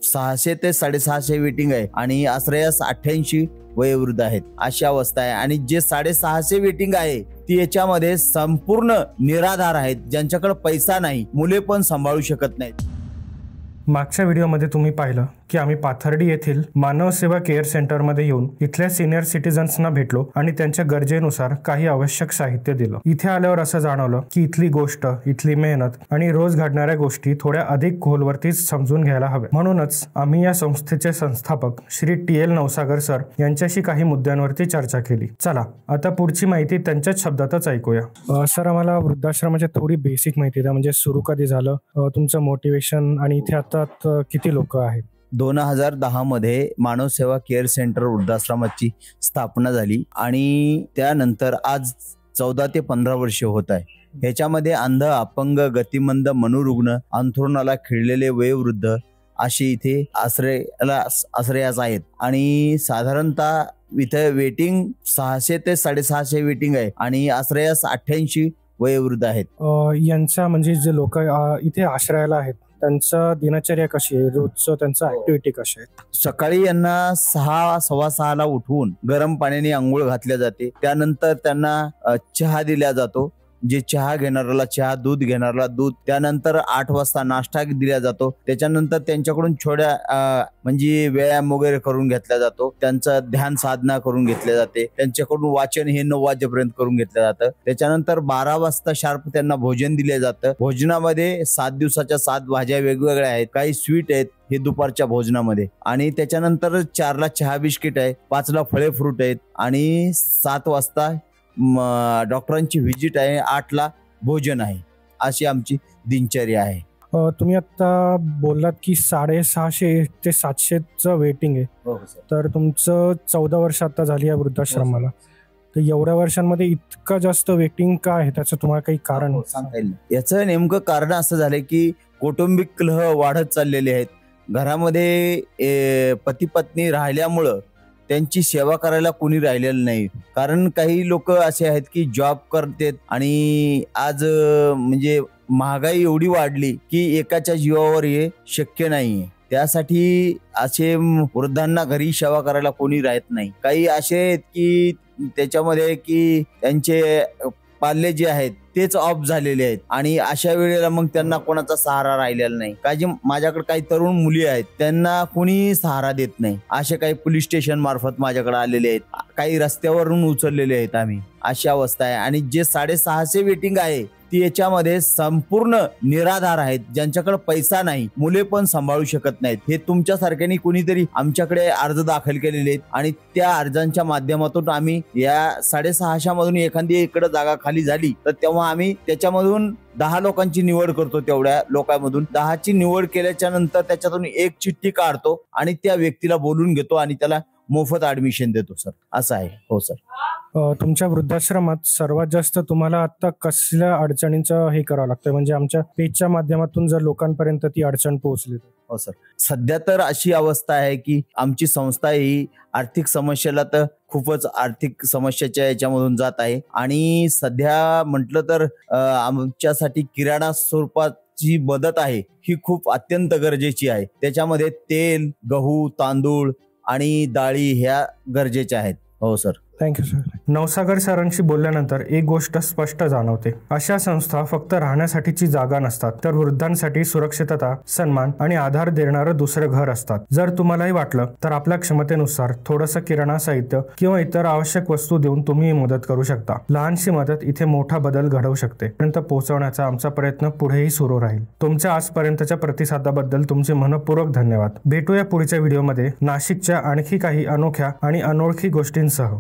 600 ते 650 वेटिंग आहे आणि आश्रयास 88 वयोवृद्ध आहेत अशी अवस्था आहे। आणि जे 650 वेटिंग आहे ती याच्यामध्ये संपूर्ण निराधार आहेत, ज्यांच्याकडे पैसा नाही, मुले पण सांभाळू शकत नाहीत। मागच्या व्हिडिओमध्ये तुम्ही पाहिलं की आम्ही पाथर्डी येथील मानव सेवा केअर सेंटरमध्ये येऊन इथल्या सिनियर सिटीजन्सना भेटलो आणि त्यांच्या गरजेनुसार काही आवश्यक साहित्य दिलं। इथे आल्यावर असं जाणवलं की इथली गोष्ट, इथली मेहनत आणि रोज घडणाऱ्या गोष्टी थोड्या अधिक खोलवरतीच समजून घ्यायला हव्या। म्हणूनच आम्ही या संस्थेचे संस्थापक श्री TL नवसागर सर यांच्याशी काही मुद्द्यांवरती चर्चा केली। चला आता पुढची माहिती त्यांच्याच शब्दातच ऐकूया। सर, आम्हाला वृद्धाश्रमाची थोडी बेसिक माहिती द्या, म्हणजे सुरू कधी झालं, तुमचं मोटिवेशन आणि इथे आता किती लोक आहेत? 2010 मध्ये मानव सेवा केअर सेंटर वृद्धाश्रमाची स्थापना झाली आणि त्यानंतर आज 14 ते 15 वर्ष होत आहे। ह्याच्यामध्ये अंध, अपंग, गतिमंद, मनोरुग्ण, अंथरुणाला खिळलेले वयोवृद्ध असे इथे आश्रयास आहेत आणि साधारणतः इथे वेटिंग 600 ते 650 वेटिंग आहे आणि आश्रयास 88 वयोवृद्ध आहेत। यांचा म्हणजे जे लोक इथे आश्रयाला आहेत त्यांचा दिनचर्या कशी आहे, रोजचं त्यांचं ऍक्टिव्हिटी कशी आहे? सकाळी यांना 6, 6:15 उठवून गरम पाण्याने आंघोळ घातल्या जाते। त्यानंतर त्यांना चहा दिला जातो, जे चहा घेणाऱ्याला चहा, दूध घेणाऱ्याला दूध। त्यानंतर 8 वाजता नाश्ता दिला जातो। त्याच्यानंतर त्यांच्याकडून छोड्या म्हणजे व्यायाम वगैरे करून घेतला जातो, त्यांचं ध्यान साधना करून घेतले जाते, त्यांच्याकडून वाचन हे 9 वाजेपर्यंत करून घेतलं जातं। त्याच्यानंतर 12 वाजता शार्प त्यांना भोजन दिले जातं। भोजनामध्ये 7 दिवसाच्या 7 भाज्या वेगवेगळ्या आहेत, काही स्वीट आहेत हे दुपारच्या भोजनामध्ये, आणि त्याच्यानंतर 4ला चहा बिस्किट आहे, 5ला फळे फ्रूट आहेत आणि 7 वाजता डॉक्टरांची व्हिजिट आहे, 8ला भोजन आहे। अशी आमची दिनचर्या आहे। तुम्ही आता बोललात की 650 ते 700चं वेटिंग आहे। हो सर। तर तुमचं 14 वर्ष आता झाली या वृद्धाश्रमाला, तर एवढ्या वर्षांमध्ये इतकं जास्त वेटिंग का आहे? त्याचं तुम्हाला काही कारण सांगता येईल? याचं नेमकं कारण असं झालंय की कौटुंबिक कलह वाढत चाललेले आहेत। घरामध्ये पती पत्नी राहिल्यामुळं त्यांची सेवा करायला कोणी राहिलेलं नाही। कारण काही लोक असे आहेत की जॉब करतात आणि आज म्हणजे महागाई एवढी वाढली की एकाच्या जीवावर हे शक्य नाहीये। त्यासाठी असे वृद्धांना घरी सेवा करायला कोणी राहत नाही। काही असे आहेत की त्याच्यामध्ये की त्यांचे पाल्ले जे आहेत तेच ऑफ झालेले आहेत आणि अशा वेळेला मग त्यांना कोणाचा सहारा राहिलेला नाही। काही माझ्याकडे काही तरुण मुली आहेत, त्यांना कोणी सहारा देत नाही। असे काही पोलीस स्टेशन मार्फत माझ्याकडे आलेले आहेत, काही रस्त्यावरून उचललेले आहेत आम्ही, अशी अवस्था आहे। आणि जे 650 वेटिंग आहे ती याच्यामध्ये संपूर्ण निराधार आहेत, ज्यांच्याकडे पैसा नाही, मुले पण सांभाळू शकत नाहीत। हे तुमच्यासारख्यांनी कोणीतरी आमच्याकडे अर्ज दाखल केलेले आहेत आणि त्या अर्जांच्या माध्यमातून आम्ही या 650 मधून एखादी इकडे जागा खाली झाली तर तेव्हा आम्ही त्याच्यामधून 10 लोकांची निवड करतो। तेवढ्या लोकांमधून 10ची निवड केल्याच्या नंतर त्याच्यातून एक चिठ्ठी काढतो आणि त्या व्यक्तीला बोलून घेतो आणि त्याला मोफत ऍडमिशन देतो सर, असं आहे। हो सर। तुमच्या वृद्धाश्रमात सर्वात जास्त तुम्हाला आता कसल्या अडचणींचं हे करावं लागतं, म्हणजे आमच्या पेजच्या माध्यमातून जर लोकांपर्यंत ती अडचण पोहोचली? हो सर। सध्या तर अशी अवस्था आहे की आमची संस्था ही आर्थिक समस्येला तर खूपच आर्थिक समस्याच्या याच्यामधून जात आहे आणि सध्या म्हटलं तर आमच्यासाठी किराणा स्वरूपाची मदत आहे ही खूप अत्यंत गरजेची आहे। त्याच्यामध्ये तेल, गहू, तांदूळ आणि डाळी ह्या गरजेच्या आहेत। हो सर। Thank you sir. नवसागर सरांशी बोलल्यानंतर एक गोष्ट स्पष्ट जाणवते, अशा संस्था फक्त राहण्यासाठीची जागा नसतात, तर वृद्धांसाठी सुरक्षितता, सन्मान आणि आधार देणारं दुसरं घर असतात। जर तुम्हालाही वाटलं तर आपल्या क्षमतेनुसार थोडंसं किराणा साहित्य किंवा इतर आवश्यक वस्तू देऊन तुम्ही मदत करू शकता। लहानशी मदत इथे मोठा बदल घडवू शकते। पर्यंत पोहोचवण्याचा आमचा प्रयत्न पुढेही सुरू राहील। तुमच्या आजपर्यंतच्या प्रतिसादाबद्दल तुमचे मनपूर्वक धन्यवाद। भेटूया पुढच्या व्हिडिओमध्ये नाशिकच्या आणखी काही अनोख्या आणि अनोळखी गोष्टींसह।